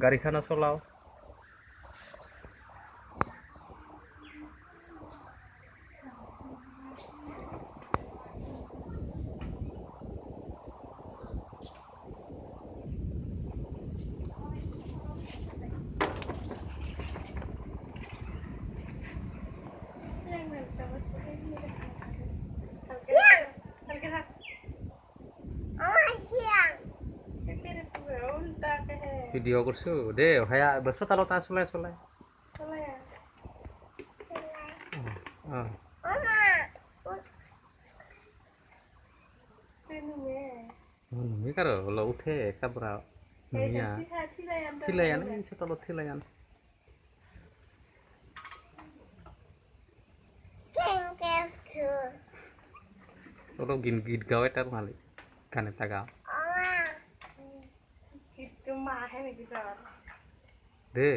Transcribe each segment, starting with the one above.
গাড়ীখানো চলাও। ভিডিও করছো দে ভাইয়া বস তালো তা চলাই চলাই নুমি কারো হলো উঠে একটা বড় নুমিয়া থিলায়ান এই তালো থিলায়ান ওলো গীত গাও এটার মালিক গানে তা গাও দে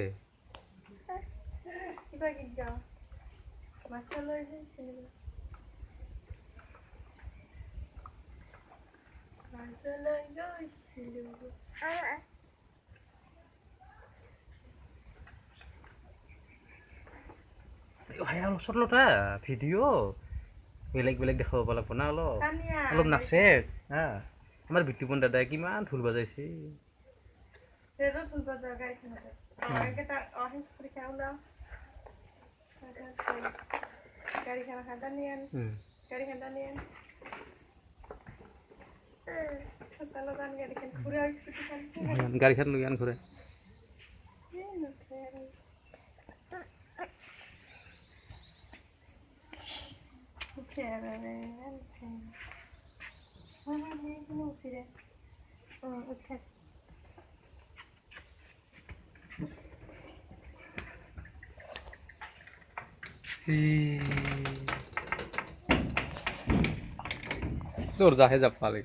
ভাইয়া অলপ চটলটা ভিডিও বেলেগ বেলেগ দেখাব লাগব না অলপ অলপ নাচে হা আমাৰ বিটুপন দাদাই কিমান ঢোল বাজাইছে গাড়ীখন লৈ আন ঘূৰে তোর যাহে যাব পালে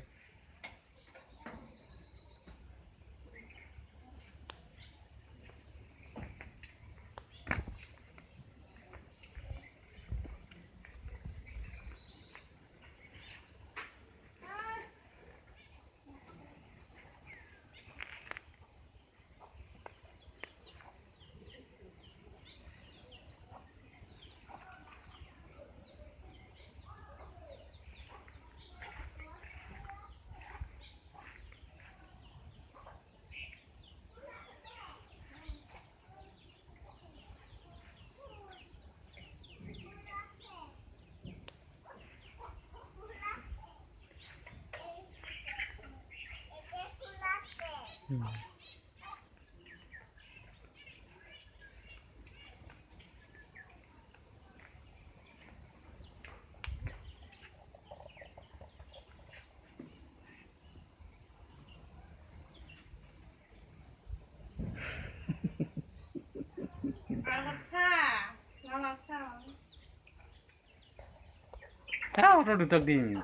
Auto dutak din.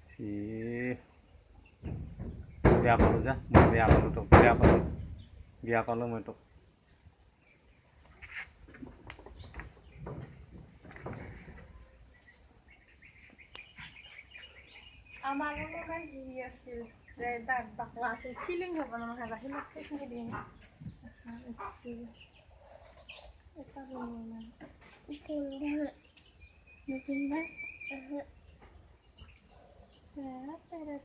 Si biya palu ja, biya palu to, biya palu mo to. আমার মনে হয় কি আছে যে দাঁত বাকলা আছে সিলিং হবে না মনে হয় বাহির থেকে দিন এটা বলবো না Mungkin dah, pero